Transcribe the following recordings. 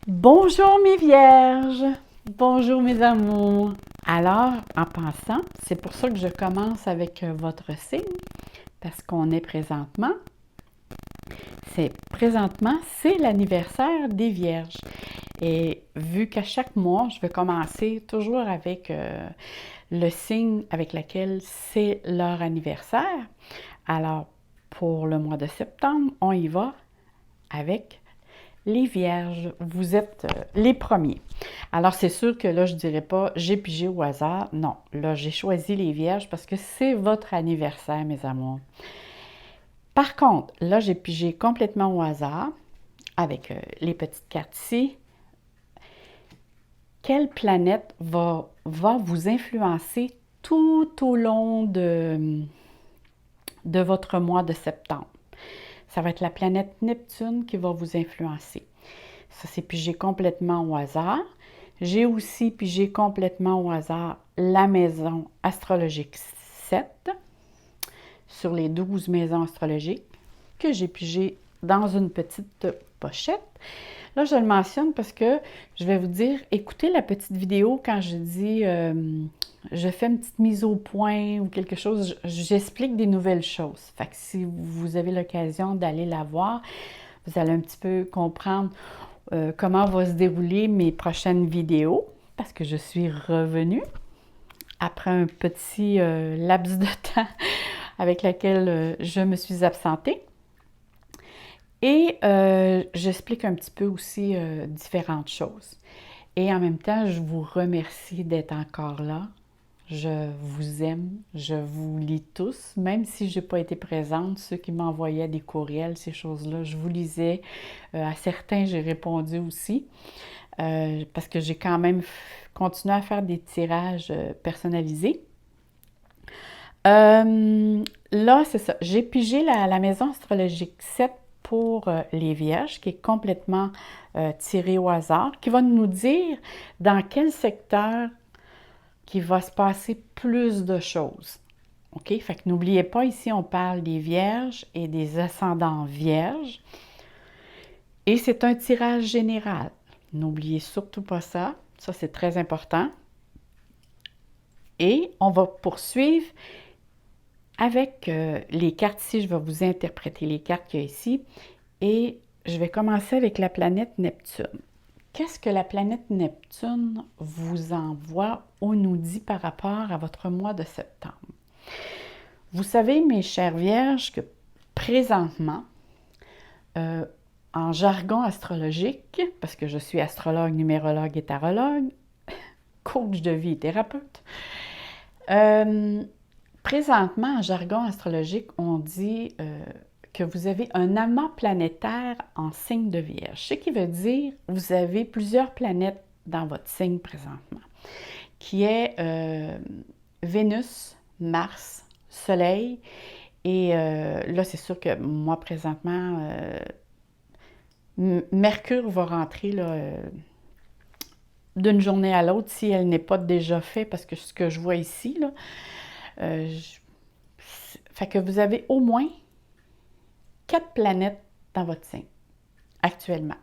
Bonjour mes vierges, bonjour mes amours. Alors, en passant, c'est pour ça que je commence avec votre signe, parce qu'on est présentement, c'est l'anniversaire des vierges. Et vu qu'à chaque mois, je vais commencer toujours avec le signe avec lequel c'est leur anniversaire. Alors, pour le mois de septembre, on y va avec les vierges, vous êtes les premiers. Alors, c'est sûr que là, je ne dirais pas j'ai pigé au hasard. Non, là, j'ai choisi les vierges parce que c'est votre anniversaire, mes amours. Par contre, là, j'ai pigé complètement au hasard avec les petites cartes ici. Quelle planète va vous influencer tout au long de votre mois de septembre? Ça va être la planète Neptune qui va vous influencer. Ça, c'est pigé complètement au hasard. J'ai aussi pigé complètement au hasard la maison astrologique 7 sur les 12 maisons astrologiques que j'ai pigé dans une petite pochette. Là, je le mentionne parce que je vais vous dire, écoutez la petite vidéo quand je dis je fais une petite mise au point ou quelque chose, j'explique des nouvelles choses. Fait que si vous avez l'occasion d'aller la voir, vous allez un petit peu comprendre comment vont se dérouler mes prochaines vidéos parce que je suis revenue après un petit laps de temps avec lequel je me suis absentée. Et j'explique un petit peu aussi différentes choses. Et en même temps, je vous remercie d'être encore là. Je vous aime, je vous lis tous, même si je n'ai pas été présente, ceux qui m'envoyaient des courriels, ces choses-là, je vous lisais. À certains, j'ai répondu aussi, parce que j'ai quand même continué à faire des tirages personnalisés. Là, c'est ça. J'ai pigé la maison astrologique 7 pour les Vierges, qui est complètement tirée au hasard, qui va nous dire dans quel secteur qu'il va se passer plus de choses. OK? Fait que n'oubliez pas, ici, on parle des Vierges et des ascendants Vierges. Et c'est un tirage général. N'oubliez surtout pas ça. Ça, c'est très important. Et on va poursuivre avec les cartes ici. Je vais vous interpréter les cartes qu'il y a ici. Et je vais commencer avec la planète Neptune. Qu'est-ce que la planète Neptune vous envoie ou nous dit par rapport à votre mois de septembre? Vous savez, mes chères vierges, que présentement, en jargon astrologique, parce que je suis astrologue, numérologue et tarologue, coach de vie et thérapeute, présentement, en jargon astrologique, on dit que vous avez un amas planétaire en signe de Vierge, ce qui veut dire que vous avez plusieurs planètes dans votre signe présentement, qui est Vénus, Mars, Soleil, et là, c'est sûr que moi, présentement, Mercure va rentrer là, d'une journée à l'autre si elle n'est pas déjà faite, parce que ce que je vois ici, là, fait que vous avez au moins 4 planètes dans votre signe actuellement.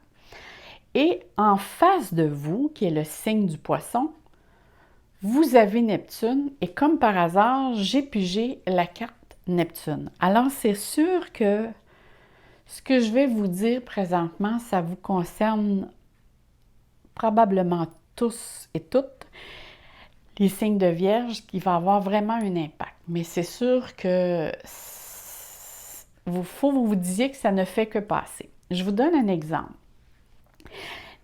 Et en face de vous, qui est le signe du poisson, vous avez Neptune et comme par hasard, j'ai pigé la carte Neptune. Alors c'est sûr que ce que je vais vous dire présentement, ça vous concerne probablement tous et toutes les signes de Vierge qui va avoir vraiment un impact. Mais c'est sûr que faut que vous vous disiez que ça ne fait que passer. Je vous donne un exemple.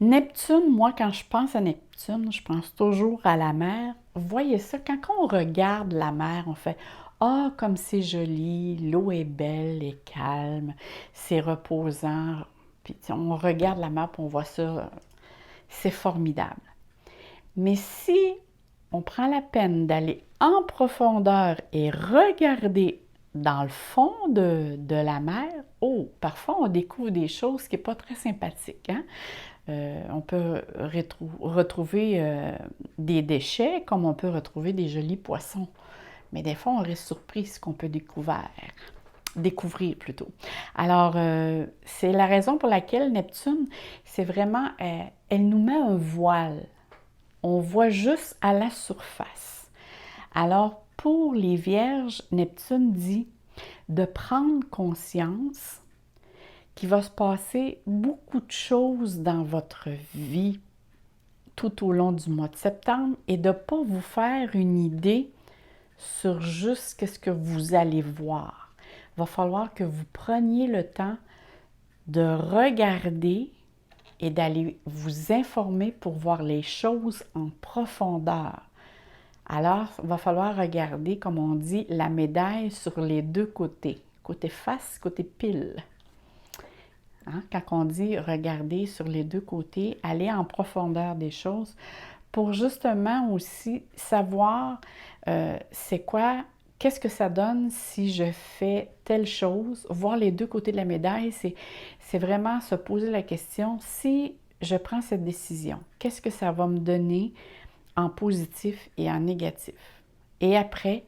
Neptune, moi, quand je pense à Neptune, je pense toujours à la mer. Vous voyez ça, quand on regarde la mer, on fait « Ah, comme c'est joli, l'eau est belle et calme, c'est reposant. » Puis on regarde la mer et on voit ça, c'est formidable. Mais si on prend la peine d'aller en profondeur et regarder dans le fond de la mer, oh, parfois on découvre des choses qui ne sont pas très sympathiques. Hein? On peut retrouver des déchets comme on peut retrouver des jolis poissons. Mais des fois, on reste surpris ce qu'on peut découvrir. découvrir plutôt. Alors, c'est la raison pour laquelle Neptune, c'est vraiment, elle nous met un voile. On voit juste à la surface. Alors, pour les Vierges, Neptune dit de prendre conscience qu'il va se passer beaucoup de choses dans votre vie tout au long du mois de septembre et de ne pas vous faire une idée sur juste ce que vous allez voir. Il va falloir que vous preniez le temps de regarder et d'aller vous informer pour voir les choses en profondeur. Alors, il va falloir regarder, comme on dit, la médaille sur les deux côtés, côté face, côté pile. Hein? Quand on dit regarder sur les deux côtés, aller en profondeur des choses pour justement aussi savoir c'est quoi, qu'est-ce que ça donne si je fais telle chose. Voir les deux côtés de la médaille, c'est vraiment se poser la question, si je prends cette décision, qu'est-ce que ça va me donner en positif et en négatif? Et après,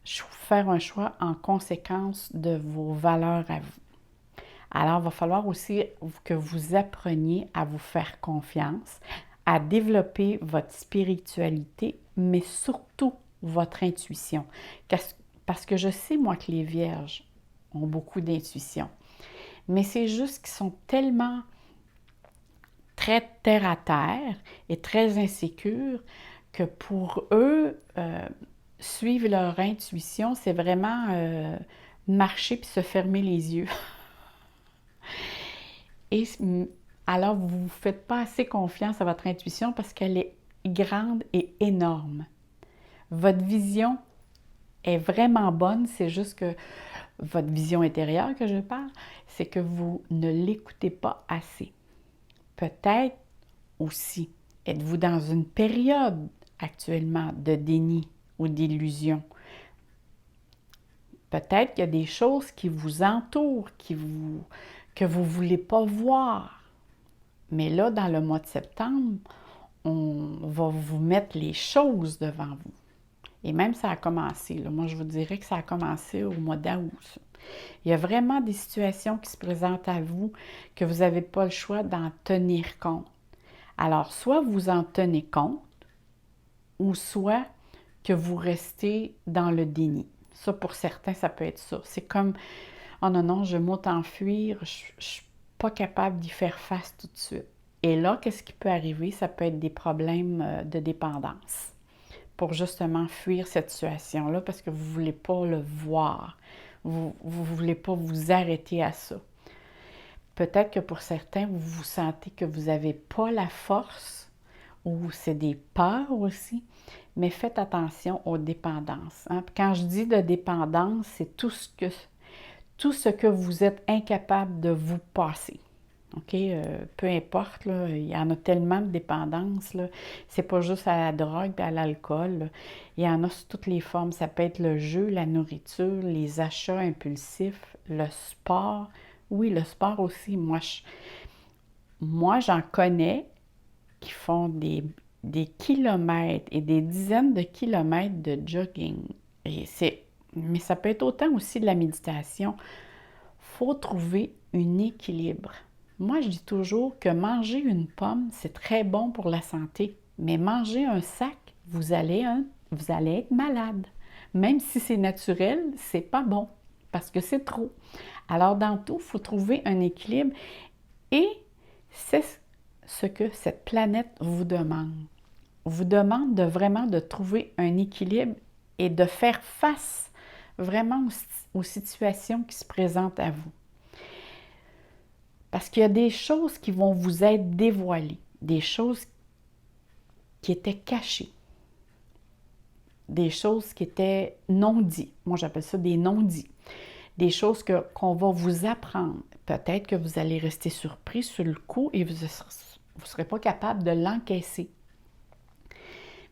faire un choix en conséquence de vos valeurs à vous. Alors, il va falloir aussi que vous appreniez à vous faire confiance, à développer votre spiritualité, mais surtout votre intuition. Parce que je sais, moi, que les Vierges ont beaucoup d'intuition. Mais c'est juste qu'ils sont tellement très terre à terre et très insécures que pour eux, suivre leur intuition, c'est vraiment marcher puis se fermer les yeux. Et alors, vous ne faites pas assez confiance à votre intuition parce qu'elle est grande et énorme. Votre vision est vraiment bonne, c'est juste que votre vision intérieure que je parle, c'est que vous ne l'écoutez pas assez. Peut-être aussi, êtes-vous dans une période actuellement de déni ou d'illusion? Peut-être qu'il y a des choses qui vous entourent, que vous ne voulez pas voir. Mais là, dans le mois de septembre, on va vous mettre les choses devant vous. Et même ça a commencé. Là. Moi, je vous dirais que ça a commencé au mois d'août. Il y a vraiment des situations qui se présentent à vous que vous n'avez pas le choix d'en tenir compte. Alors, soit vous en tenez compte, ou soit que vous restez dans le déni. Ça, pour certains, ça peut être ça. C'est comme, oh non, non, je m'auto-enfuir, je ne suis pas capable d'y faire face tout de suite. Et là, qu'est-ce qui peut arriver? Ça peut être des problèmes de dépendance pour justement fuir cette situation-là parce que vous ne voulez pas le voir. Vous ne voulez pas vous arrêter à ça. Peut-être que pour certains, vous vous sentez que vous n'avez pas la force ou c'est des peurs aussi, mais faites attention aux dépendances. Hein? Quand je dis de dépendance, c'est tout ce que vous êtes incapable de vous passer. OK? Peu importe, là, il y en a tellement de dépendances. C'est pas juste à la drogue et à l'alcool. Là. Il y en a sous toutes les formes. Ça peut être le jeu, la nourriture, les achats impulsifs, le sport. Oui, le sport aussi. Moi j'en connais qui font des kilomètres et des dizaines de kilomètres de jogging. Mais ça peut être autant aussi de la méditation. Il faut trouver un équilibre. Moi, je dis toujours que manger une pomme, c'est très bon pour la santé. Mais manger un sac, vous allez être malade. Même si c'est naturel, c'est pas bon parce que c'est trop. Alors, dans tout, il faut trouver un équilibre et c'est ce que cette planète vous demande. Vous demande vraiment de trouver un équilibre et de faire face vraiment aux situations qui se présentent à vous. Parce qu'il y a des choses qui vont vous être dévoilées, des choses qui étaient cachées, des choses qui étaient non dites. Moi, j'appelle ça des non-dits. Des choses qu'on va vous apprendre. Peut-être que vous allez rester surpris sur le coup et vous ne serez pas capable de l'encaisser.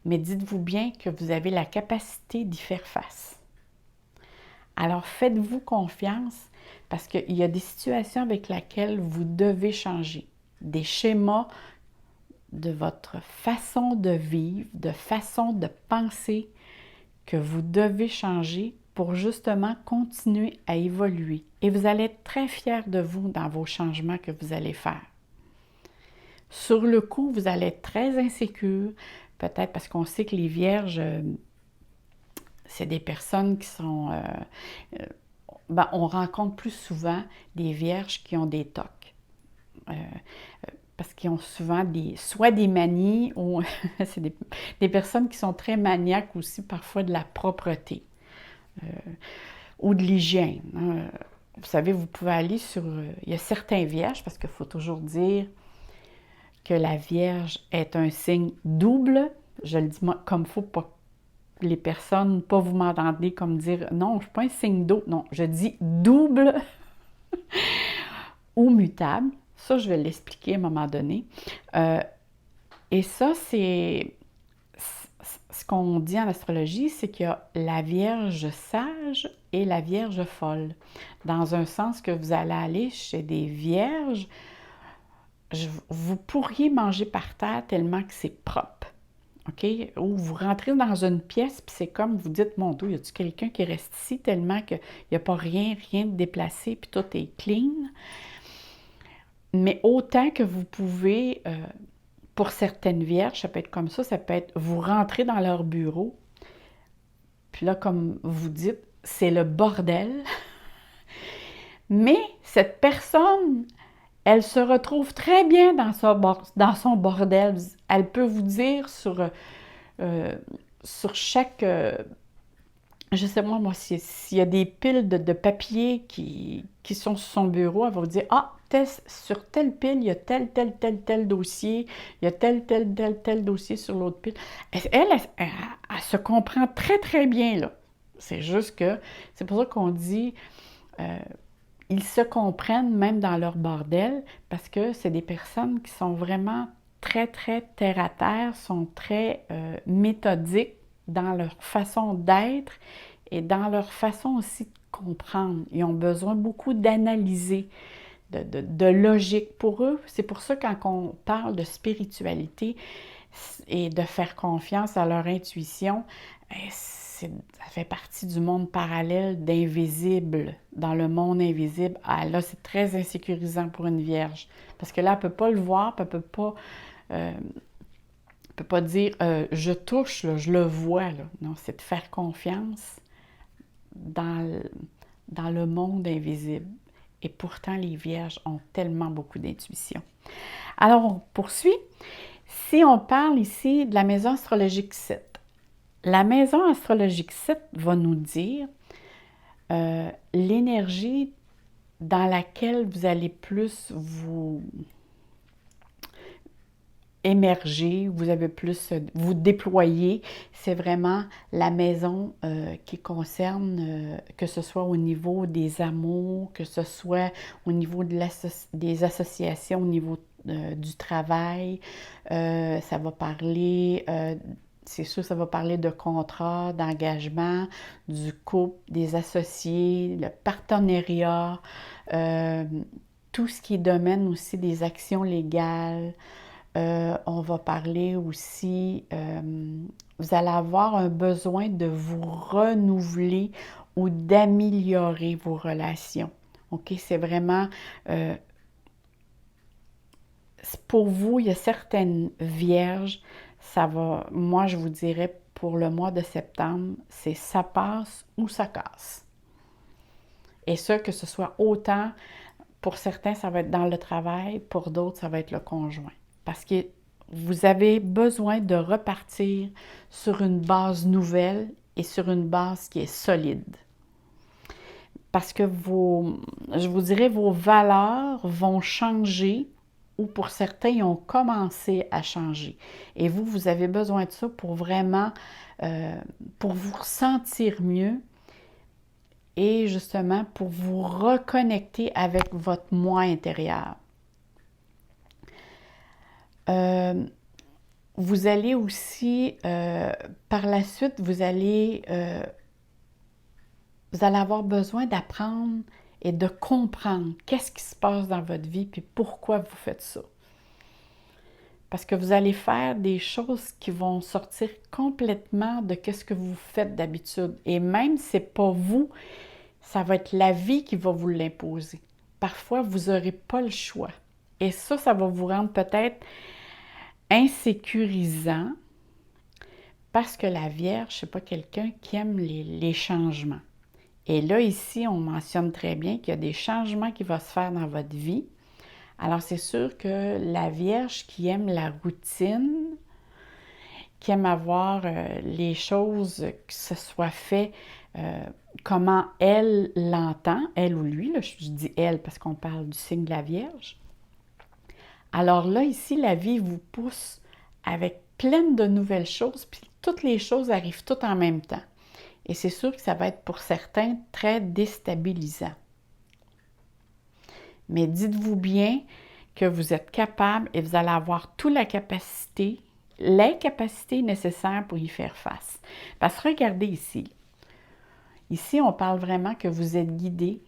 Mais dites-vous bien que vous avez la capacité d'y faire face. Alors, faites-vous confiance parce qu'il y a des situations avec lesquelles vous devez changer. Des schémas de votre façon de vivre, de façon de penser que vous devez changer pour justement continuer à évoluer. Et vous allez être très fiers de vous dans vos changements que vous allez faire. Sur le coup, vous allez être très insécure, peut-être parce qu'on sait que les vierges, c'est des personnes qui sont... on rencontre plus souvent des vierges qui ont des tocs. Parce qu'ils ont souvent soit des manies, ou c'est des personnes qui sont très maniaques aussi, parfois de la propreté ou de l'hygiène. Hein. Vous savez, vous pouvez aller sur... il y a certains vierges, parce qu'il faut toujours dire que la Vierge est un signe double. Je le dis comme il faut pas les personnes, pas vous m'entendez comme dire non, je ne suis pas un signe d'eau. Non, je dis double ou mutable. Ça, je vais l'expliquer à un moment donné. Et ça, c'est ce qu'on dit en astrologie, c'est qu'il y a la Vierge sage et la Vierge folle. Dans un sens que vous allez aller chez des vierges, vous pourriez manger par terre tellement que c'est propre. OK? Ou vous rentrez dans une pièce, puis c'est comme vous dites, mon Dieu, y a-t-il quelqu'un qui reste ici tellement qu'il n'y a pas rien de déplacé, puis tout est clean. Mais autant que vous pouvez, pour certaines vierges, ça peut être comme ça peut être, vous rentrez dans leur bureau, puis là, comme vous dites, c'est le bordel. Mais cette personne, elle se retrouve très bien dans son bordel. Elle peut vous dire sur chaque... je sais moi, s'il y a des piles de papier qui sont sur son bureau, elle va vous dire, ah, sur telle pile, il y a tel dossier, il y a tel dossier sur l'autre pile. Elle se comprend très, très bien, là. C'est juste que, c'est pour ça qu'on dit, ils se comprennent même dans leur bordel, parce que c'est des personnes qui sont vraiment très, très terre-à-terre, sont très méthodiques dans leur façon d'être et dans leur façon aussi de comprendre. Ils ont besoin beaucoup d'analyser, de logique. Pour eux, c'est pour ça quand on parle de spiritualité et de faire confiance à leur intuition, ça fait partie du monde parallèle d'invisible, dans le monde invisible. Ah, là, c'est très insécurisant pour une vierge, parce que là, elle ne peut pas le voir, elle ne peut pas dire je touche, là, je le vois. Là. Non, c'est de faire confiance dans le monde invisible. Et pourtant, les vierges ont tellement beaucoup d'intuition. Alors, on poursuit. Si on parle ici de la maison astrologique 7, la maison astrologique 7 va nous dire l'énergie dans laquelle vous allez plus vous émerger, vous avez plus vous déployer. C'est vraiment la maison qui concerne, que ce soit au niveau des amours, que ce soit au niveau des associations, au niveau du travail. Ça va parler... c'est sûr, ça va parler de contrat, d'engagement, du couple, des associés, le partenariat, tout ce qui est domaine aussi des actions légales. On va parler aussi, vous allez avoir un besoin de vous renouveler ou d'améliorer vos relations. OK? C'est vraiment... pour vous, il y a certaines vierges, moi je vous dirais pour le mois de septembre, c'est ça passe ou ça casse. Et ça, que ce soit autant, pour certains, ça va être dans le travail, pour d'autres, ça va être le conjoint. Parce que vous avez besoin de repartir sur une base nouvelle et sur une base qui est solide. Parce que je vous dirais, vos valeurs vont changer ou pour certains, ils ont commencé à changer. Et vous avez besoin de ça pour vraiment, pour vous sentir mieux et justement pour vous reconnecter avec votre moi intérieur. Vous allez aussi, par la suite, vous allez avoir besoin d'apprendre et de comprendre qu'est-ce qui se passe dans votre vie puis pourquoi vous faites ça. parce que vous allez faire des choses qui vont sortir complètement de ce que vous faites d'habitude. Et même si ce n'est pas vous, ça va être la vie qui va vous l'imposer. Parfois, vous n'aurez pas le choix. Et ça va vous rendre peut-être insécurisant parce que la Vierge, ce n'est pas quelqu'un qui aime les changements. Et là, ici, on mentionne très bien qu'il y a des changements qui vont se faire dans votre vie. Alors, c'est sûr que la Vierge qui aime la routine, qui aime avoir les choses, que ce soit fait comment elle l'entend, elle ou lui, là, je dis elle parce qu'on parle du signe de la Vierge. Alors là, ici, la vie vous pousse avec plein de nouvelles choses, puis toutes les choses arrivent toutes en même temps. Et c'est sûr que ça va être pour certains très déstabilisant. Mais dites-vous bien que vous êtes capable et vous allez avoir toute la capacité, les capacités nécessaires pour y faire face. Parce que regardez ici. Ici, on parle vraiment que vous êtes guidé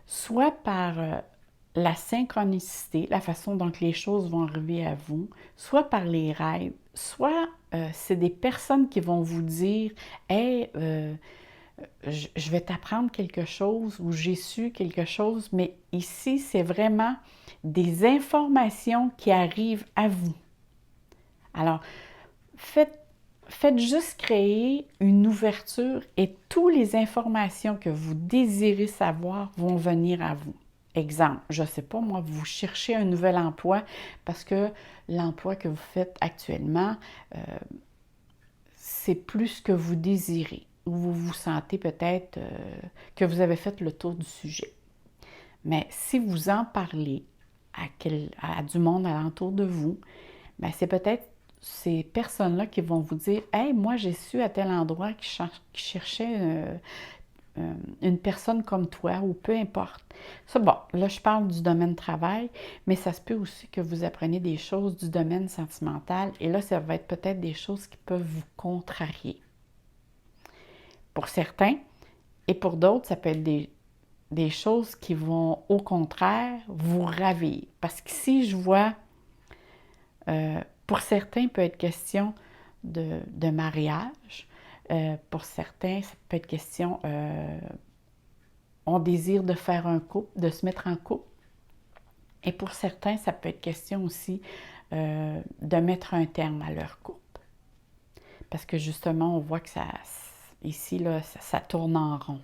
soit par la synchronicité, la façon dont les choses vont arriver à vous, soit par les rêves, soit c'est des personnes qui vont vous dire « Hey, je vais t'apprendre quelque chose » ou « J'ai su quelque chose », mais ici, c'est vraiment des informations qui arrivent à vous. Alors, faites juste créer une ouverture et toutes les informations que vous désirez savoir vont venir à vous. Exemple, je ne sais pas, moi, vous cherchez un nouvel emploi parce que l'emploi que vous faites actuellement, c'est plus ce que vous désirez. Ou vous vous sentez peut-être que vous avez fait le tour du sujet. Mais si vous en parlez à du monde alentour de vous, bien, c'est peut-être ces personnes-là qui vont vous dire « Hey, moi, j'ai su à tel endroit qui cherchait une personne comme toi, ou peu importe. » Ça, bon, là, je parle du domaine travail, mais ça se peut aussi que vous appreniez des choses du domaine sentimental, et là, ça va être peut-être des choses qui peuvent vous contrarier. Pour certains, et pour d'autres, ça peut être des choses qui vont, au contraire, vous ravir. Parce qu'ici, je vois, pour certains, il peut être question de mariage. Pour certains, ça peut être question, on désire de faire un couple, de se mettre en couple. Et pour certains, ça peut être question aussi de mettre un terme à leur couple. Parce que justement, on voit que ici, là, ça tourne en rond.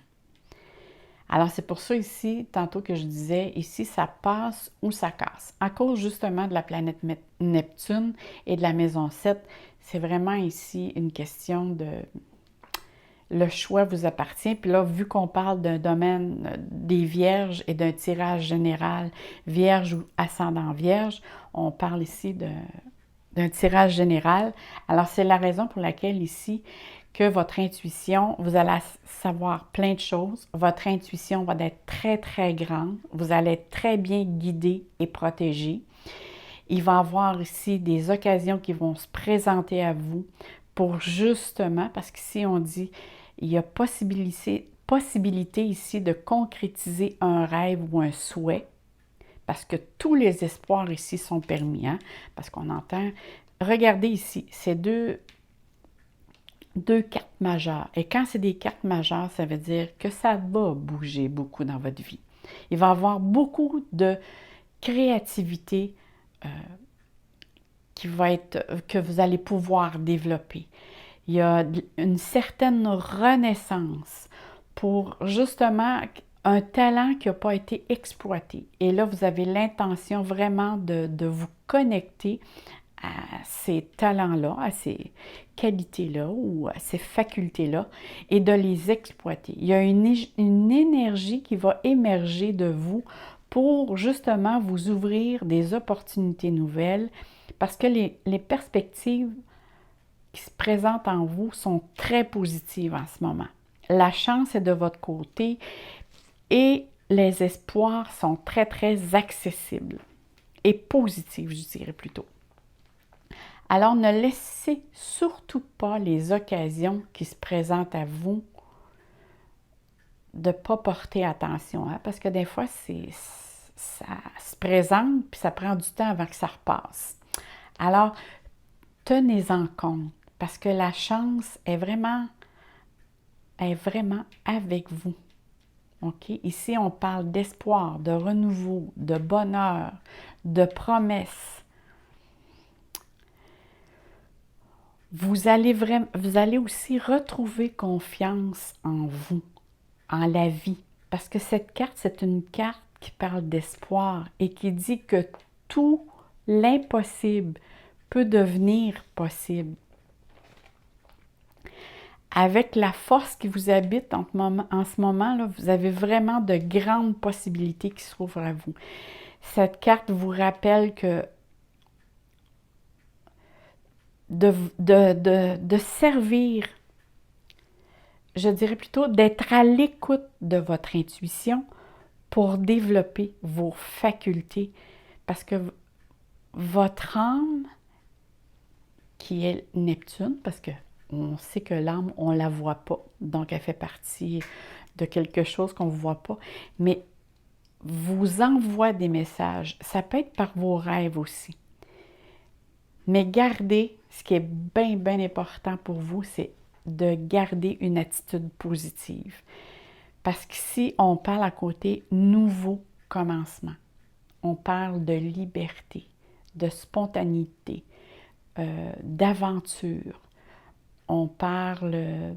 Alors, c'est pour ça ici, tantôt que je disais, ici, ça passe ou ça casse. À cause justement de la planète Neptune et de la maison 7, c'est vraiment ici une question de... Le choix vous appartient. Puis là, vu qu'on parle d'un domaine des vierges et d'un tirage général vierge ou ascendant vierge, on parle ici d'un tirage général. Alors, c'est la raison pour laquelle ici, que votre intuition, vous allez savoir plein de choses. Votre intuition va être très, très grande. Vous allez être très bien guidé et protégé. Il va y avoir ici des occasions qui vont se présenter à vous pour justement, parce qu'ici on dit, il y a possibilité ici de concrétiser un rêve ou un souhait, parce que tous les espoirs ici sont permis, hein? Parce qu'on entend, regardez ici, c'est deux cartes majeures. Et quand c'est des cartes majeures, ça veut dire que ça va bouger beaucoup dans votre vie. Il va y avoir beaucoup de créativité que vous allez pouvoir développer. Il y a une certaine renaissance pour justement un talent qui n'a pas été exploité. Et là, vous avez l'intention vraiment de vous connecter à ces talents-là, à ces qualités-là ou à ces facultés-là et de les exploiter. Il y a une énergie qui va émerger de vous pour justement vous ouvrir des opportunités nouvelles parce que les perspectives qui se présentent en vous sont très positives en ce moment. La chance est de votre côté et les espoirs sont très, très accessibles et positifs, je dirais plutôt. Alors, ne laissez surtout pas les occasions qui se présentent à vous de ne pas porter attention, hein, parce que des fois, ça se présente puis ça prend du temps avant que ça repasse. Alors, tenez-en compte parce que la chance est vraiment avec vous. OK? Ici, on parle d'espoir, de renouveau, de bonheur, de promesses. Vous allez aussi retrouver confiance en vous, en la vie. Parce que cette carte, c'est une carte qui parle d'espoir et qui dit que tout l'impossible peut devenir possible. Avec la force qui vous habite en ce moment, là, vous avez vraiment de grandes possibilités qui s'ouvrent à vous. Cette carte vous rappelle que de servir, je dirais plutôt d'être à l'écoute de votre intuition pour développer vos facultés. Parce que votre âme, qui est Neptune, parce que on sait que l'âme, on ne la voit pas, donc elle fait partie de quelque chose qu'on ne voit pas, mais vous envoie des messages. Ça peut être par vos rêves aussi. Mais gardez, ce qui est bien, bien important pour vous, c'est de garder une attitude positive. Parce qu'ici, on parle à côté nouveau commencement. On parle de liberté, de spontanéité, d'aventure. On parle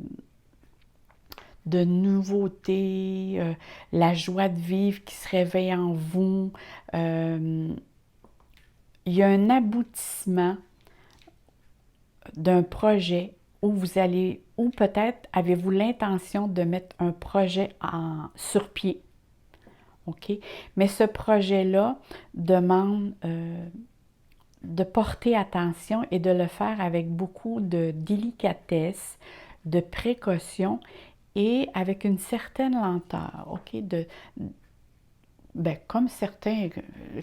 de nouveauté, la joie de vivre qui se réveille en vous. Il y a un aboutissement d'un projet où vous allez, ou peut-être avez-vous l'intention de mettre un projet sur pied. OK? Mais ce projet-là demande de porter attention et de le faire avec beaucoup de délicatesse, de précaution et avec une certaine lenteur, OK?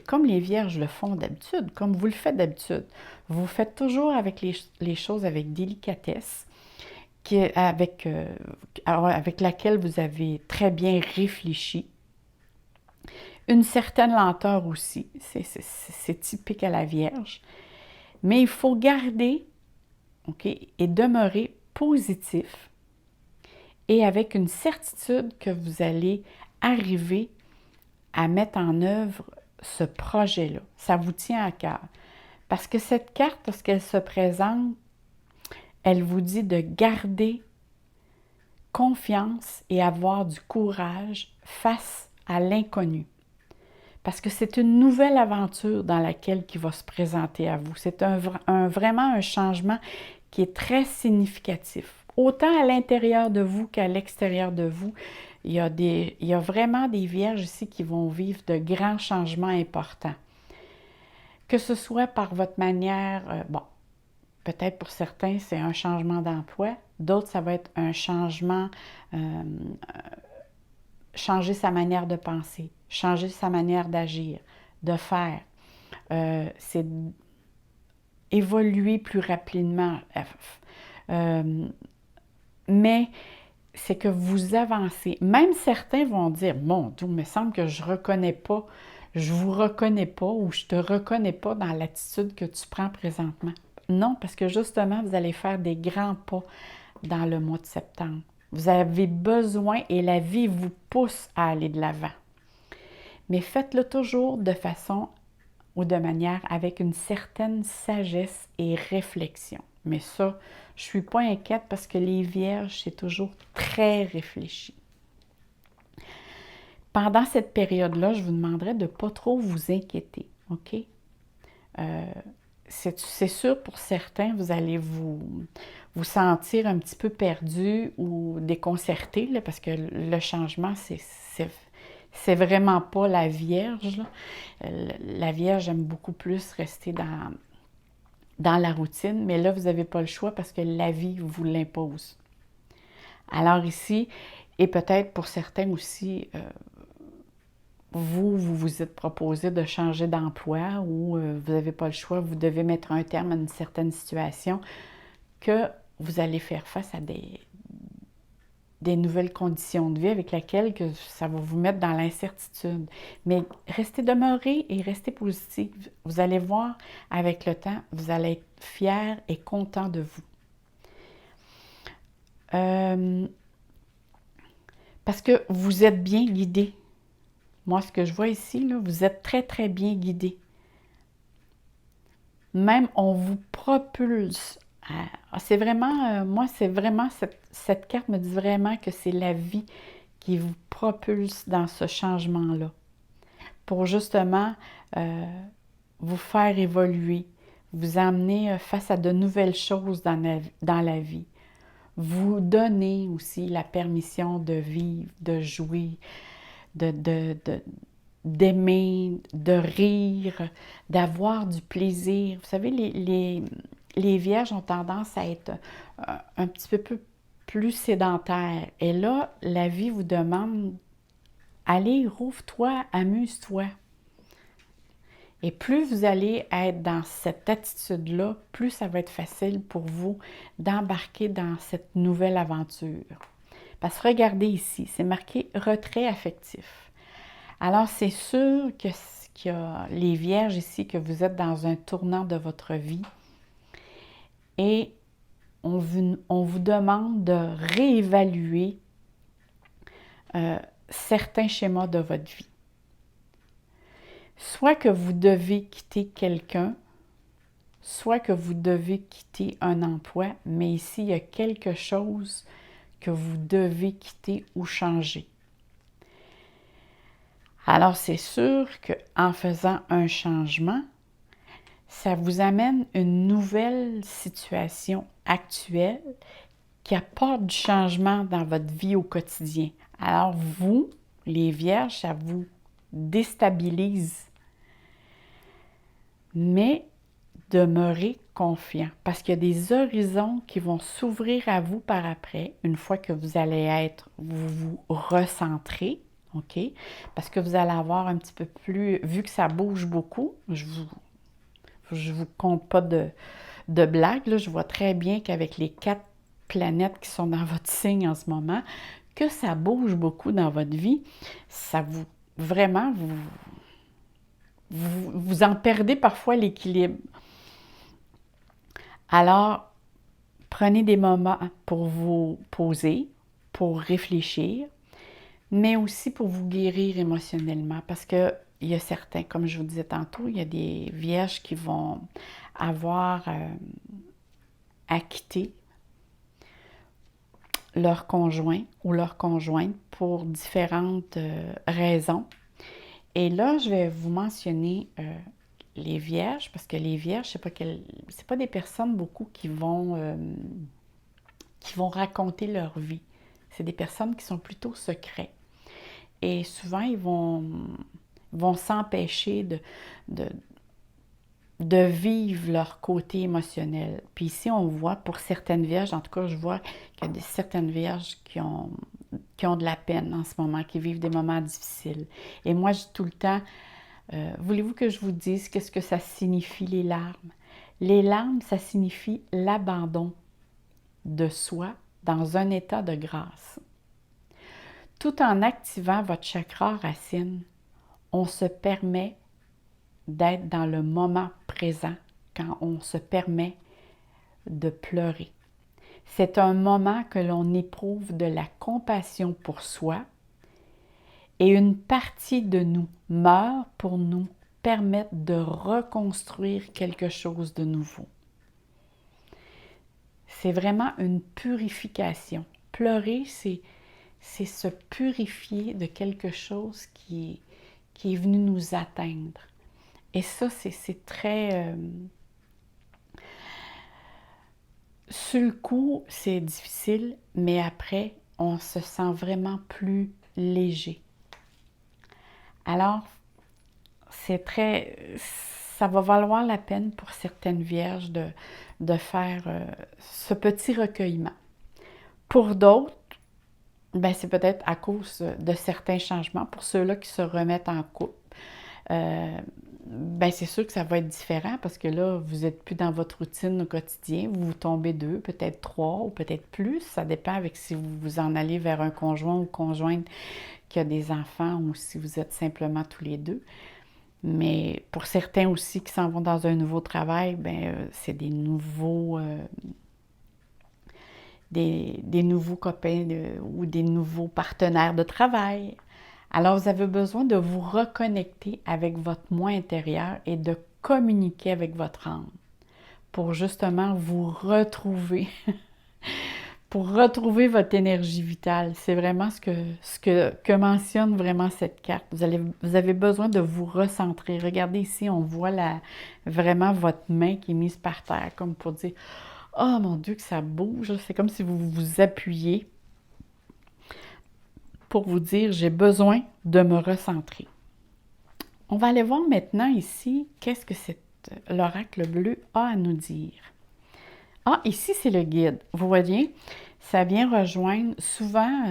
Comme les vierges le font d'habitude, comme vous le faites d'habitude. Vous faites toujours avec les choses avec délicatesse, avec laquelle vous avez très bien réfléchi. Une certaine lenteur aussi, c'est typique à la Vierge. Mais il faut garder, OK, et demeurer positif et avec une certitude que vous allez arriver à mettre en œuvre ce projet-là. Ça vous tient à cœur. Parce que cette carte, lorsqu'elle se présente, elle vous dit de garder confiance et avoir du courage face à l'inconnu. Parce que c'est une nouvelle aventure dans laquelle qui va se présenter à vous. C'est vraiment un changement qui est très significatif. Autant à l'intérieur de vous qu'à l'extérieur de vous, il y a vraiment des vierges ici qui vont vivre de grands changements importants. Que ce soit par votre manière, peut-être pour certains, c'est un changement d'emploi. D'autres, ça va être un changement, changer sa manière de penser, changer sa manière d'agir, de faire. C'est évoluer plus rapidement. Mais c'est que vous avancez. Même certains vont dire, mon Dieu, il me semble que je vous reconnais pas ou je te reconnais pas dans l'attitude que tu prends présentement. Non, parce que justement, vous allez faire des grands pas dans le mois de septembre. Vous avez besoin et la vie vous pousse à aller de l'avant. Mais faites-le toujours de façon ou de manière avec une certaine sagesse et réflexion. Mais ça, je ne suis pas inquiète parce que les vierges, c'est toujours très réfléchi. Pendant cette période-là, je vous demanderais de ne pas trop vous inquiéter, OK? C'est sûr, pour certains, vous allez vous sentir un petit peu perdu ou déconcerté, là, parce que le changement, c'est vraiment pas la Vierge, là. La Vierge aime beaucoup plus rester dans la routine, mais là, vous n'avez pas le choix parce que la vie vous l'impose. Alors ici, et peut-être pour certains aussi, vous êtes proposé de changer d'emploi ou vous n'avez pas le choix, vous devez mettre un terme à une certaine situation que vous allez faire face à des nouvelles conditions de vie avec lesquelles que ça va vous mettre dans l'incertitude. Mais restez demeurés et restez positifs. Vous allez voir, avec le temps, vous allez être fiers et contents de vous. Parce que vous êtes bien guidés. Moi, ce que je vois ici, là, vous êtes très, très bien guidés. Même, on vous propulse. C'est vraiment, moi, c'est vraiment, cette carte me dit vraiment que c'est la vie qui vous propulse dans ce changement-là. Pour justement vous faire évoluer, vous amener face à de nouvelles choses dans la vie. Vous donner aussi la permission de vivre, de jouer, d'aimer, de rire, d'avoir du plaisir. Vous savez, les vierges ont tendance à être un petit peu plus sédentaires. Et là, la vie vous demande, allez, rouvre-toi, amuse-toi. Et plus vous allez être dans cette attitude-là, plus ça va être facile pour vous d'embarquer dans cette nouvelle aventure. Parce que regardez ici, c'est marqué « retrait affectif ». Alors, c'est sûr qu'il y a les vierges ici, que vous êtes dans un tournant de votre vie et on vous demande de réévaluer certains schémas de votre vie. Soit que vous devez quitter quelqu'un, soit que vous devez quitter un emploi, mais ici, il y a quelque chose que vous devez quitter ou changer. Alors, c'est sûr qu'en faisant un changement, ça vous amène une nouvelle situation actuelle qui apporte du changement dans votre vie au quotidien. Alors, vous, les vierges, ça vous déstabilise. Mais demeurez confiant parce qu'il y a des horizons qui vont s'ouvrir à vous par après, une fois que vous allez vous recentrez, OK? Parce que vous allez avoir un petit peu plus, vu que ça bouge beaucoup, je vous compte pas de blague, là, je vois très bien qu'avec les 4 planètes qui sont dans votre signe en ce moment, que ça bouge beaucoup dans votre vie, ça vous, vraiment, vous en perdez parfois l'équilibre. Alors, prenez des moments pour vous poser, pour réfléchir, mais aussi pour vous guérir émotionnellement. Parce qu'il y a certains, comme je vous disais tantôt, il y a des vierges qui vont avoir à quitter leur conjoint ou leur conjointe pour différentes raisons. Et là, je vais vous mentionner les vierges, parce que les vierges, c'est pas des personnes beaucoup qui vont raconter leur vie. C'est des personnes qui sont plutôt secrets. Et souvent, ils vont s'empêcher de vivre leur côté émotionnel. Puis ici, on voit pour certaines vierges, en tout cas, je vois qu'il y a certaines vierges qui ont de la peine en ce moment, qui vivent des moments difficiles. Et moi, je dis tout le temps, voulez-vous que je vous dise qu'est-ce que ça signifie les larmes? Les larmes, ça signifie l'abandon de soi dans un état de grâce. Tout en activant votre chakra racine, on se permet d'être dans le moment présent quand on se permet de pleurer. C'est un moment que l'on éprouve de la compassion pour soi et une partie de nous meurt pour nous permettre de reconstruire quelque chose de nouveau. C'est vraiment une purification. Pleurer, c'est se purifier de quelque chose qui est venu nous atteindre. Et ça, c'est très... sur le coup, c'est difficile, mais après, on se sent vraiment plus léger. Alors, ça va valoir la peine pour certaines vierges de faire ce petit recueillement. Pour d'autres, ben, c'est peut-être à cause de certains changements, pour ceux-là qui se remettent en couple. ben c'est sûr que ça va être différent parce que là, vous n'êtes plus dans votre routine au quotidien. Vous tombez deux, peut-être trois ou peut-être plus. Ça dépend avec si vous vous en allez vers un conjoint ou conjointe qui a des enfants ou si vous êtes simplement tous les deux. Mais pour certains aussi qui s'en vont dans un nouveau travail, ben c'est des nouveaux copains ou des nouveaux partenaires de travail. Alors, vous avez besoin de vous reconnecter avec votre moi intérieur et de communiquer avec votre âme pour justement vous retrouver, pour retrouver votre énergie vitale. C'est vraiment que mentionne vraiment cette carte. Vous avez besoin de vous recentrer. Regardez ici, on voit vraiment votre main qui est mise par terre, comme pour dire « Oh mon Dieu, que ça bouge! » C'est comme si vous vous appuyez pour vous dire « J'ai besoin de me recentrer ». On va aller voir maintenant ici qu'est-ce que l'oracle bleu a à nous dire. Ah, ici, c'est le guide. Vous voyez, ça vient rejoindre, souvent,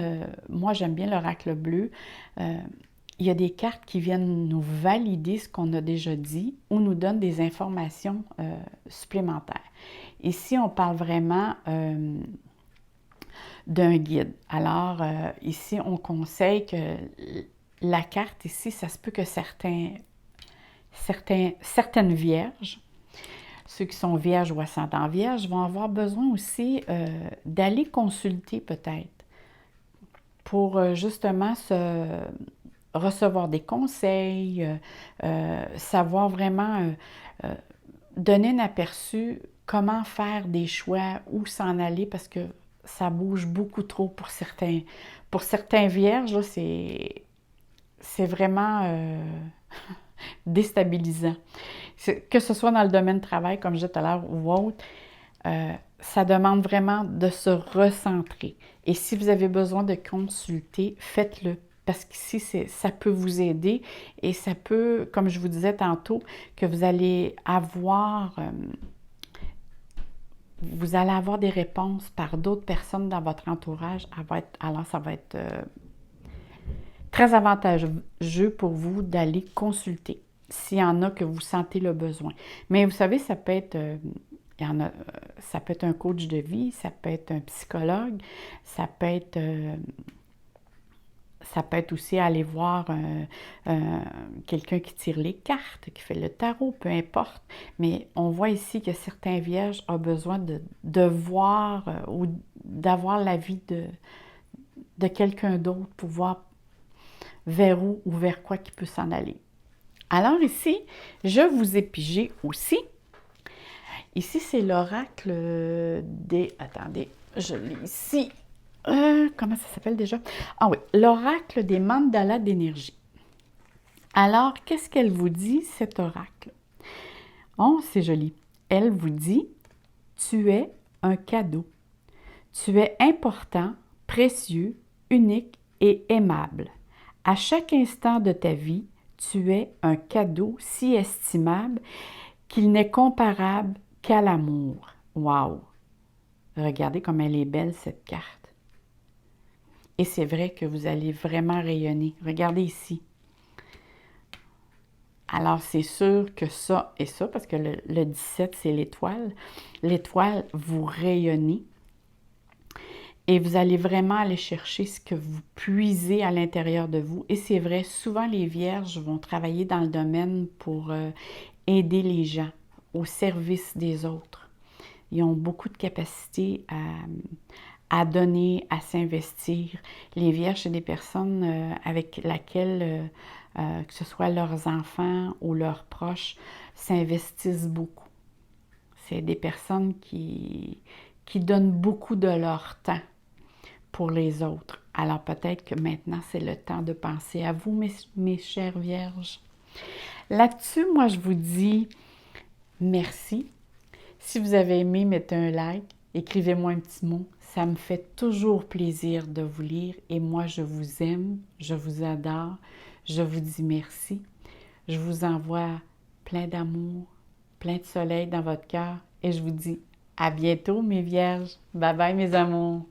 moi j'aime bien l'oracle bleu, il y a des cartes qui viennent nous valider ce qu'on a déjà dit ou nous donnent des informations supplémentaires. Ici, on parle vraiment d'un guide. Alors, ici, on conseille que la carte ici, ça se peut que certaines vierges, ceux qui sont vierges ou ascendants vierges, vont avoir besoin aussi d'aller consulter peut-être pour justement recevoir des conseils, savoir vraiment donner un aperçu comment faire des choix, où s'en aller, parce que ça bouge beaucoup trop pour certains vierges, c'est vraiment déstabilisant. Que ce soit dans le domaine du travail, comme je disais tout à l'heure, ou autre, ça demande vraiment de se recentrer. Et si vous avez besoin de consulter, faites-le. Parce qu'ici, ça peut vous aider et ça peut, comme je vous disais tantôt, que vous allez avoir des réponses par d'autres personnes dans votre entourage. Alors, ça va être très avantageux pour vous d'aller consulter s'il y en a que vous sentez le besoin. Mais vous savez, ça peut être ça peut être un coach de vie, ça peut être un psychologue, ça peut être aussi aller voir quelqu'un qui tire les cartes, qui fait le tarot, peu importe. Mais on voit ici que certains vierges ont besoin de voir ou d'avoir l'avis de quelqu'un d'autre pour voir vers où ou vers quoi qui peut s'en aller. Alors ici, je vous ai pigé aussi. Ici, c'est l'oracle des... Attendez, je l'ai ici. Comment ça s'appelle déjà? Ah oui, l'oracle des mandalas d'énergie. Alors, qu'est-ce qu'elle vous dit, cet oracle? Oh, c'est joli. Elle vous dit, tu es un cadeau. Tu es important, précieux, unique et aimable. À chaque instant de ta vie, tu es un cadeau si estimable qu'il n'est comparable qu'à l'amour. Wow! Regardez comme elle est belle, cette carte. Et c'est vrai que vous allez vraiment rayonner. Regardez ici. Alors, c'est sûr que ça et ça, parce que le 17, c'est l'étoile. L'étoile, vous rayonnez. Et vous allez vraiment aller chercher ce que vous puisez à l'intérieur de vous. Et c'est vrai, souvent les vierges vont travailler dans le domaine pour aider les gens, au service des autres. Ils ont beaucoup de capacité à donner, à s'investir. Les vierges, c'est des personnes avec lesquelles, que ce soit leurs enfants ou leurs proches, s'investissent beaucoup. C'est des personnes qui donnent beaucoup de leur temps pour les autres. Alors peut-être que maintenant, c'est le temps de penser à vous, mes chères vierges. Là-dessus, moi, je vous dis merci. Si vous avez aimé, mettez un like, écrivez-moi un petit mot. Ça me fait toujours plaisir de vous lire et moi, je vous aime, je vous adore, je vous dis merci. Je vous envoie plein d'amour, plein de soleil dans votre cœur et je vous dis à bientôt, mes vierges. Bye bye, mes amours.